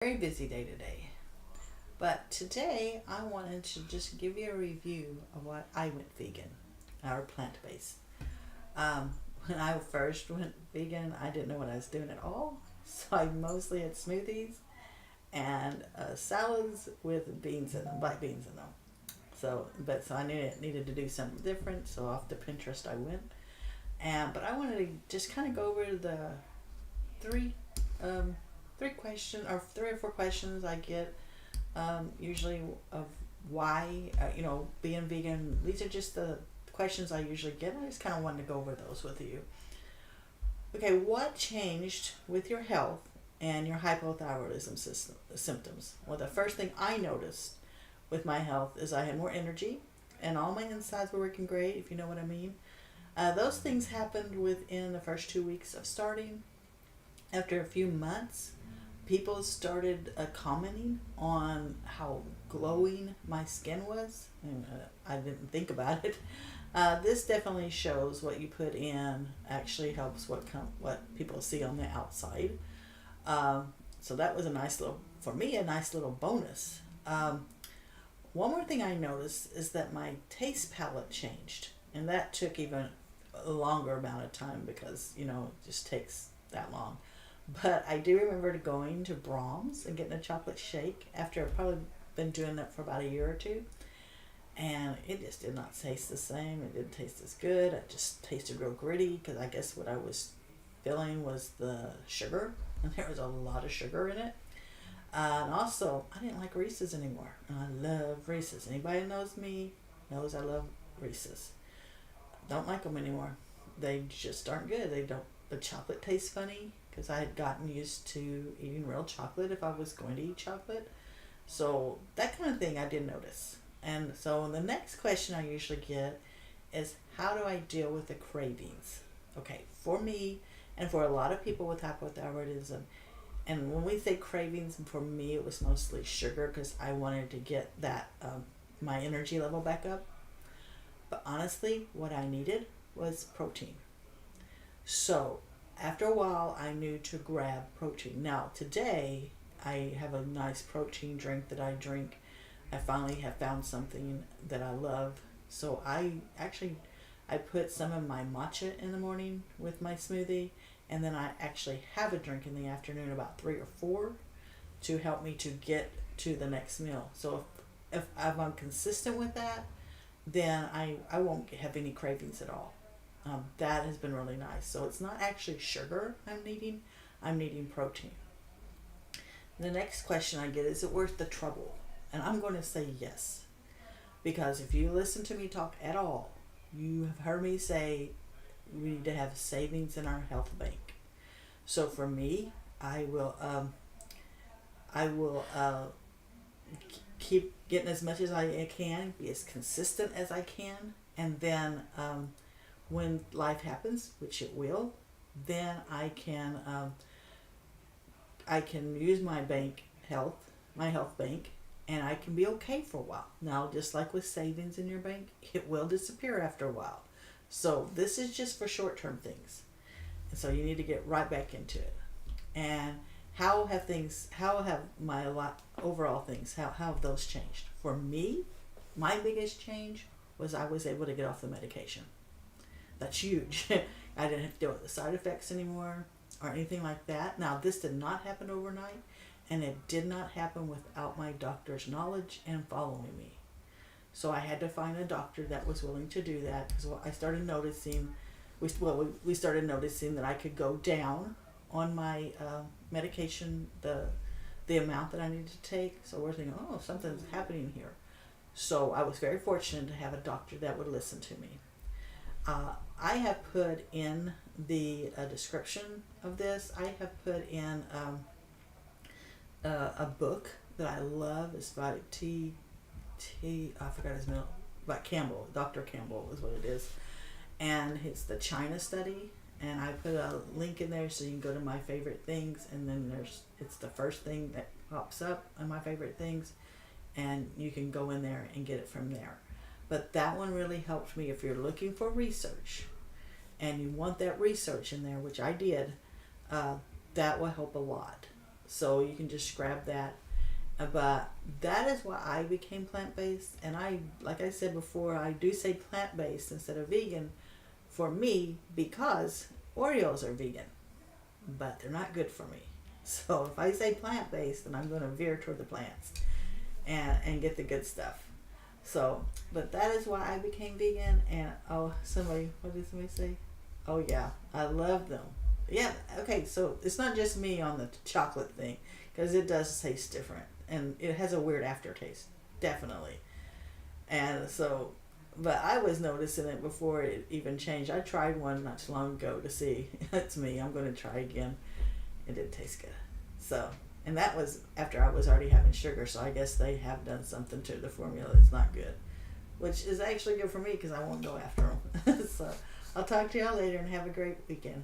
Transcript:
Very busy day today. But today I wanted to just give you a review of what I went vegan or plant based. Um, when I first went vegan, I didn't know what I was doing at all. So I mostly had smoothies and salads with beans in them, black beans in them. So I needed to do something different. So off to Pinterest I went, and but I wanted to just kind of go over the three um, three or four questions I get usually of why being vegan. These are just the questions I usually get. I just kind of wanted to go over those with you. Okay, what changed with your health and your hypothyroidism symptoms? Well, the first thing I noticed with my health is I had more energy and all my insides were working great, if you know what I mean. Those things happened within the first 2 weeks of starting. After a few months, people started commenting on how glowing my skin was. And, I didn't think about it. This definitely shows what you put in actually helps what people see on the outside. So that was for me, a nice little bonus. One more thing I noticed is that my taste palette changed, and that took even a longer amount of time because it just takes that long. But I do remember going to Brahms and getting a chocolate shake after I've probably been doing that for about a year or two. And it just did not taste the same. It didn't taste as good. It just tasted real gritty because I guess what I was feeling was the sugar. And there was a lot of sugar in it. And also, I didn't like Reese's anymore. And I love Reese's. Anybody that knows me knows I love Reese's. Don't like them anymore. They just aren't good. They don't. The chocolate tastes funny because I had gotten used to eating real chocolate if I was going to eat chocolate. So that kind of thing I did notice. And so the next question I usually get is, how do I deal with the cravings? Okay, for me and for a lot of people with hypothyroidism, and when we say cravings, for me it was mostly sugar because I wanted to get that my energy level back up. But honestly, what I needed was protein. So after a while, I knew to grab protein. Now today, I have a nice protein drink that I drink. I finally have found something that I love. So I put some of my matcha in the morning with my smoothie, and then I actually have a drink in the afternoon, about 3 or 4, to help me to get to the next meal. So if I'm consistent with that, then I won't have any cravings at all. That has been really nice. So it's not actually sugar I'm needing protein. The next question I get is it worth the trouble? And I'm going to say yes. Because if you listen to me talk at all, you have heard me say we need to have savings in our health bank. So for me, I will keep getting as much as I can, be as consistent as I can, and then when life happens, which it will, then I can use my health bank, and I can be okay for a while. Now, just like with savings in your bank, it will disappear after a while. So this is just for short-term things. And so you need to get right back into it. And how have overall things, how have those changed? For me, my biggest change was I was able to get off the medication. That's huge. I didn't have to deal with the side effects anymore or anything like that. Now, this did not happen overnight, and it did not happen without my doctor's knowledge and following me. So I had to find a doctor that was willing to do that because I started noticing, we started noticing that I could go down on my medication, the amount that I needed to take. So we're thinking, oh, something's happening here. So I was very fortunate to have a doctor that would listen to me. I have put in the description of this, I have put in a book that I love. It's by I forgot his name, by Campbell, Dr. Campbell is what it is. And it's the China study. And I put a link in there so you can go to my favorite things. And then it's the first thing that pops up on my favorite things. And you can go in there and get it from there. But that one really helped me if you're looking for research and you want that research in there, which I did, that will help a lot. So you can just grab that. But that is why I became plant-based. And I, like I said before, I do say plant-based instead of vegan for me because Oreos are vegan, but they're not good for me. So if I say plant-based, then I'm going to veer toward the plants and get the good stuff. So, but that is why I became vegan. And what did somebody say? Oh yeah, I love them. Yeah, okay, so it's not just me on the chocolate thing, because it does taste different. And it has a weird aftertaste, definitely. And so, but I was noticing it before it even changed. I tried one not too long ago to see. It's me. I'm going to try again. It didn't taste good. So, and that was after I was already having sugar. So I guess they have done something to the formula that's not good, which is actually good for me because I won't go after them. So I'll talk to y'all later and have a great weekend.